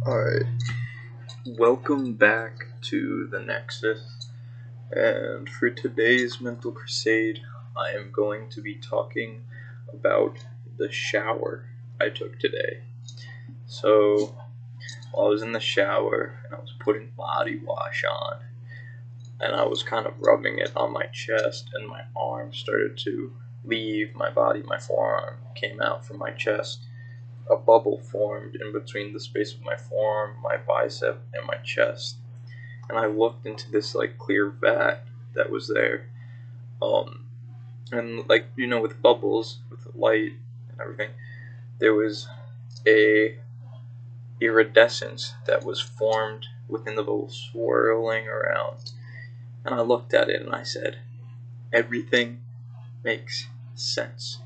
Alright, welcome back to the Nexus, and for today's mental crusade, I am going to be talking about the shower I took today. So, while I was in the shower and I was putting body wash on, and I was kind of rubbing it on my chest, and my arm started to leave my body, my forearm came out from my chest. A bubble formed in between the space of my forearm, my bicep, and my chest. And I looked into this like clear vat that was there. Um, and like with bubbles, with the light and everything, there was a iridescence that was formed within the bubble, swirling around. And I looked at it and I said, everything makes sense.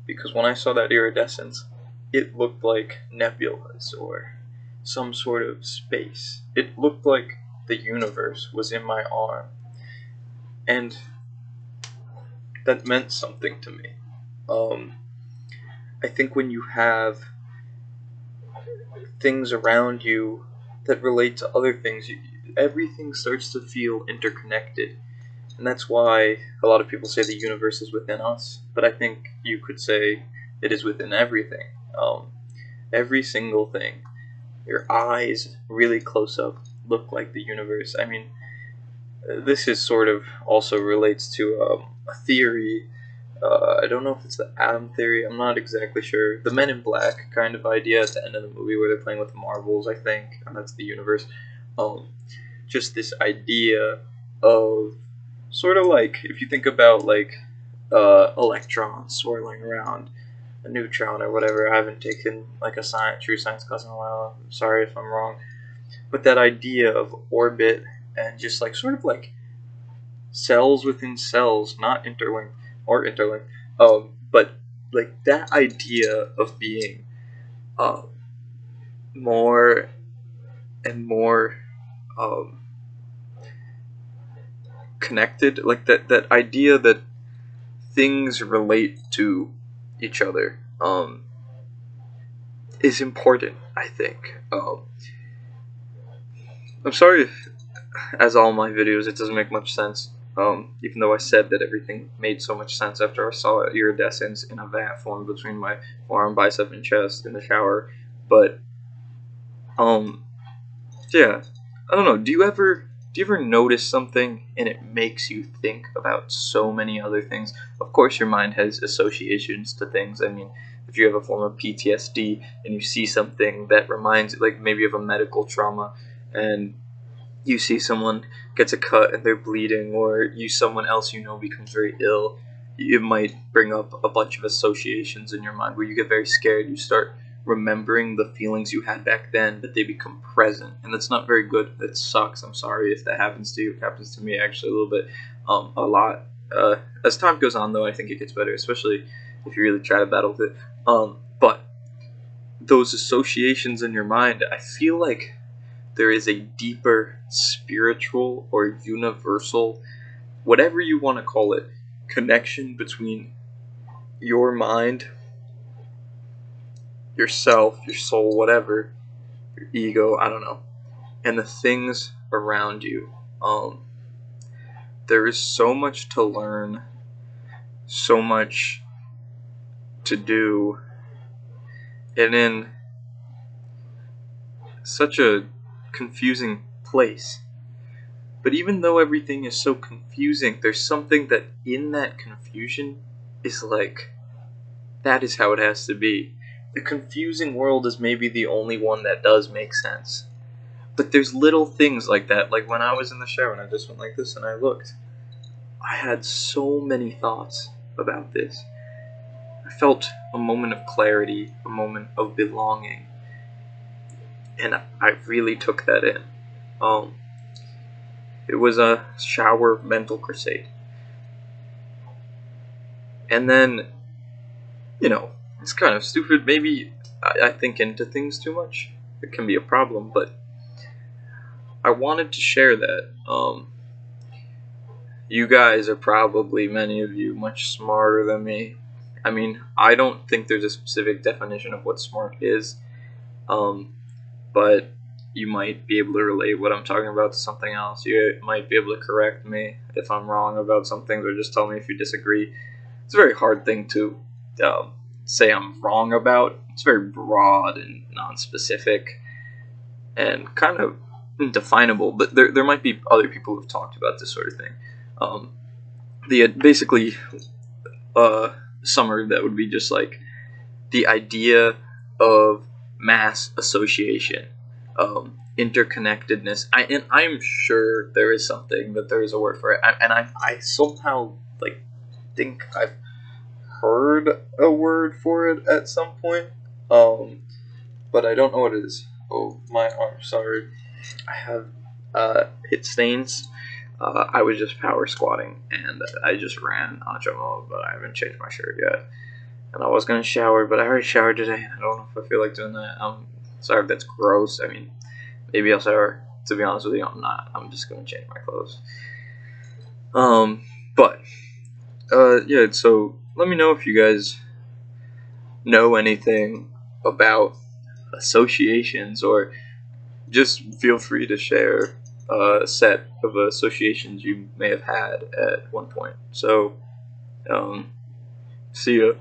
Because when I saw that iridescence, it looked like nebulas or some sort of space. It looked like the universe was in my arm. And that meant something to me. Um, I think when you have things around you that relate to other things, everything starts to feel interconnected. And that's why a lot of people say the universe is within us. But I think you could say it is within everything. Every single thing. Your eyes, really close up, look like the universe. I mean, this is sort of also relates to a theory. I don't know if it's the atom theory. I'm not exactly sure. The Men in Black kind of idea at the end of the movie where they're playing with marbles, I think, and that's the universe. Um, just this idea of sort of like if you think about like electrons swirling around a neutron or whatever. I haven't taken like a true science class in a while. I'm sorry if I'm wrong, but that idea of orbit and just like sort of like cells within cells, not interlinked or interlinked, but like that idea of being uh, more and more um, connected, like that idea that things relate to each other is important. I think. I'm sorry if, as all my videos, it doesn't make much sense. Even though I said that everything made so much sense after I saw iridescence in a vat form between my forearm, bicep, and chest in the shower. But um, yeah, I don't know. Do you ever notice something and it makes you think about so many other things? Of course, your mind has associations to things. I mean, if you have a form of PTSD and you see something that reminds, like maybe of a medical trauma, and you see someone gets a cut and they're bleeding, or someone else becomes very ill, it might bring up a bunch of associations in your mind where you get very scared. You start remembering the feelings you had back then, but they become present, and that's not very good. That sucks. I'm sorry if that happens to you. It happens to me actually a little bit, a lot. As time goes on, though, I think it gets better, especially if you really try to battle with it. But those associations in your mind, I feel like there is a deeper spiritual or universal, whatever you want to call it, connection between your mind, yourself, your soul, whatever, your ego, I don't know, and the things around you. Um, there is so much to learn, so much to do, and in such a confusing place. But even though everything is so confusing, there's something that in that confusion is like, that is how it has to be. The confusing world is maybe the only one that does make sense. But there's little things like that. Like when I was in the shower and I just went like this and I looked, I had so many thoughts about this. I felt a moment of clarity, a moment of belonging, and I really took that in. Um, it was a shower mental crusade. And then, it's kind of stupid. Maybe I think into things too much. It can be a problem, but I wanted to share that. You guys are probably, many of you, much smarter than me. I mean, I don't think there's a specific definition of what smart is. Um, but you might be able to relate what I'm talking about to something else. You might be able to correct me if I'm wrong about some things, or just tell me if you disagree. It's a very hard thing to say I'm wrong about. It's very broad and non-specific and kind of indefinable, but there might be other people who've talked about this sort of thing. The basically summary that would be just like the idea of mass association, interconnectedness. I'm sure there is something that there is a word for it, I somehow like think I've heard a word for it at some point, but I don't know what it is. Oh, my arm, sorry. I have hit stains. I was just power squatting, and I just ran on a treadmill, but I haven't changed my shirt yet. And I was gonna shower, but I already showered today. I don't know if I feel like doing that. I'm sorry if that's gross. I mean, maybe I'll shower. To be honest with you, I'm not. I'm just gonna change my clothes. But yeah. So let me know if you guys know anything about associations, or just feel free to share a set of associations you may have had at one point. So, see ya.